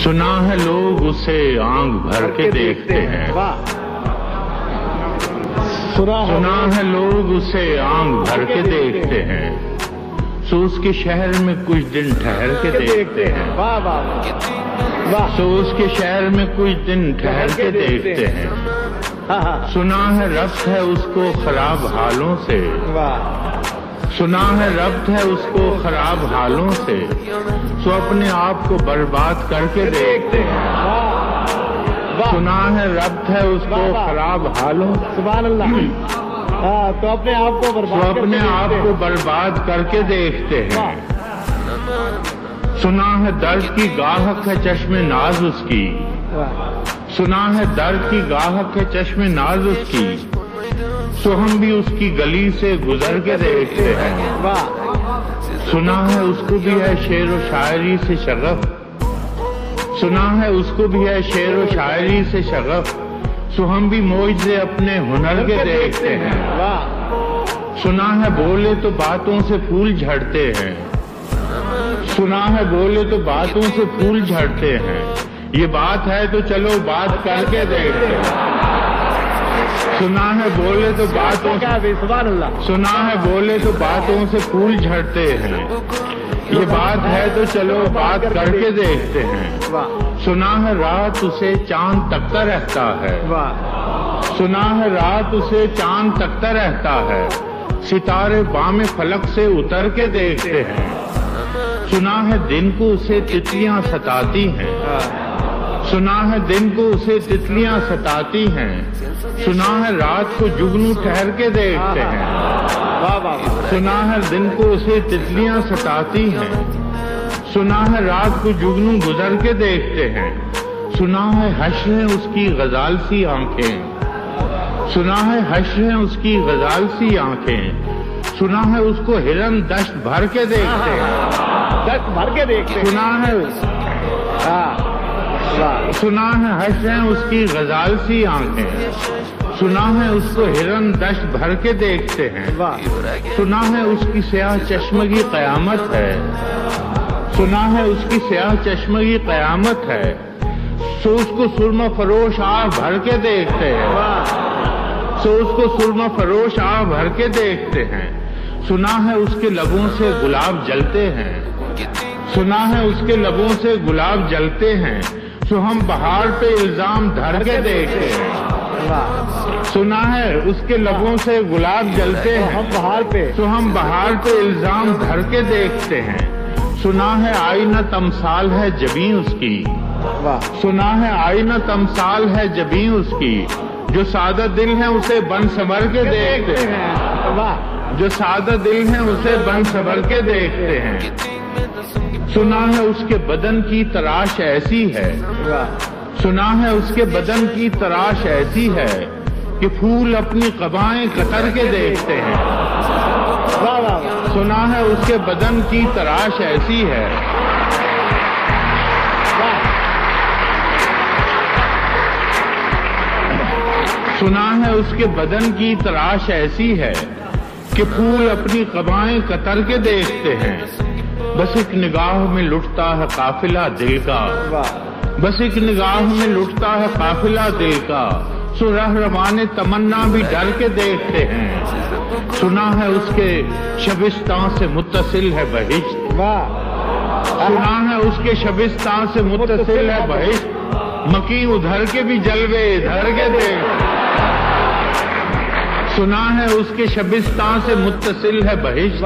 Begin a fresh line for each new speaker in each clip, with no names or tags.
सुना है लोग उसे आंख भर के देखते हैं, सुना है लोग उसे आंख भर के देखते हैं, सो उसके शहर में कुछ दिन ठहर के देखते हैं, सो उसके शहर में कुछ दिन ठहर के देखते हैं। सुना है रब्त है उसको खराब हालों से, सुना है रब्त है उसको खराब हालों से, सो अपने आप को बर्बाद करके देखते हैं। सुना है रब्त है उसको खराब हालों,
सुभान अल्लाह। तो अपने आप को
बर्बाद करके देखते हैं। सुना है दर्द की गाहक है चश्मे नाज उसकी, सुना है दर्द की गाहक है चश्मे नाज उसकी, सो हम भी उसकी गली से गुजर के देखते हैं। सुना है उसको भी है शेर व शायरी से शगफ, सुना है उसको भी है शेर व शायरी से शगफ, सो हम भी मौजे अपने हुनर के देखते हैं। सुना है बोले तो बातों से फूल झड़ते हैं, सुना है बोले तो बातों से फूल झड़ते हैं, ये बात है तो चलो बात करके देखते हैं। सुना है बोले तो बातों से, सुना है बोले तो बातों से फूल झड़ते हैं, ये बात है तो चलो बात करके देखते हैं। सुना है रात उसे चांद तकता रहता है, सुना है रात उसे चांद तकता रहता है, सितारे बामे फलक से उतर के देखते हैं। सुना है दिन को उसे तितलियां सताती हैं, सुना है दिन को उसे तितलियां सताती हैं, सुना है रात को जुगनू ठहर के देखते हैं। सुना है दिन को उसे तितलियां सताती हैं, सुना है रात को जुगनू गुजर के देखते हैं। सुना है हश्र है उसकी गजाल सी आंखें, सुना है हश्र है उसकी गजाल सी आंखें, सुना है उसको हिरन दश्त भर के देखते हैं,
दश्त भर के देखते।
सुना है सुना है हश्र है उसकी गजाल सी आंखें, सुना है उसको हिरन दश्त भर के देखते हैं। सुना है उसकी स्याह चश्मगी कयामत है, सुना है उसकी स्याह चश्मगी कयामत है, सो उसको सुरमा फरोश आ भर के देखते हैं, सो उसको सुरमा फरोश आ भर के देखते हैं। सुना है उसके लबों से गुलाब जलते हैं, सुना है उसके लबों से गुलाब जलते हैं, सो हम बहार पे इल्जाम धर के देखते हैं। सुना है उसके लबों से गुलाब जलते हैं,
हम बहार पे,
तो हम बहार पे इल्जाम धर के देखते हैं। सुना है आईना तमसाल है जबीं उसकी, सुना है आईना तमसाल है जबीं उसकी, जो सादा दिल है उसे बन संवर के देखते हैं, जो सादा दिल है उसे बन संवर के देखते हैं। सुना है उसके बदन की तराश ऐसी है, सुना है उसके बदन की तराश ऐसी है, कि फूल अपनी कबाएं कतर के देखते हैं। सुना है उसके बदन की तराश ऐसी है, सुना है उसके बदन की तराश ऐसी है, कि फूल अपनी कबाएं कतर के देखते हैं। बस एक निगाह में लुटता है काफिला दिल का, बस एक निगाह में लुटता है काफिला दिल का, सो रहरवाने तमन्ना भी डर के देखते हैं। सुना है उसके शबिस्तान से मुत्तसिल है बहिश्त, सुना है उसके शबिस्तान से मुत्तसिल है बहिश्त, मकी उधर के भी जलवे इधर के देख। सुना है उसके शबिस्तान से मुत्तसिल है बहिश्त,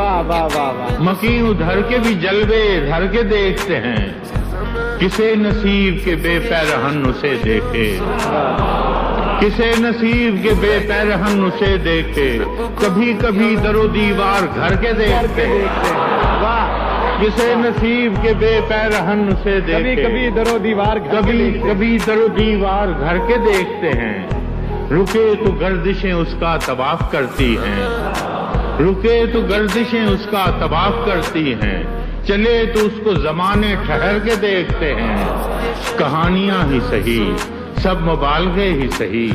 मकी उधर के भी जलवे इधर के देखते हैं। किसे नसीब के बेपैरहन उसे देखे, किसे नसीब के बेपैरहन उसे देखे, कभी कभी दरो दीवार घर के देखते हैं। किसे नसीब के बेपैरहन उसे देखे,
कभी दरो दीवार,
कभी दरो दीवार घर के देखते हैं। रुके तो गर्दिशें उसका तवाफ करती हैं, रुके तो गर्दिशें उसका तवाफ करती हैं, चले तो उसको जमाने ठहर के देखते हैं। कहानियां ही सही सब मुबालगे ही सही,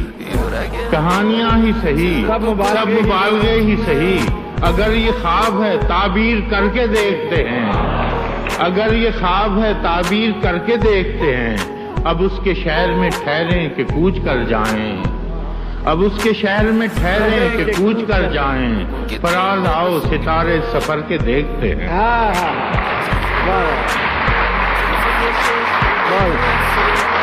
कहानियां ही सही सब मुबालगे ही सही, अगर ये ख्वाब है ताबीर करके देखते हैं, اگر یہ خواب ہے تعبیر کر کے دیکھتے ہیں، اب اس کے شہر میں ٹھہریں کہ کوچ کر جائیں، اب اس کے شہر میں ٹھہریں کہ کوچ کر جائیں، فراز آؤ ستارے سفر کے دیکھتے ہیں۔
ہاں ہاں، واہ واہ، واہ۔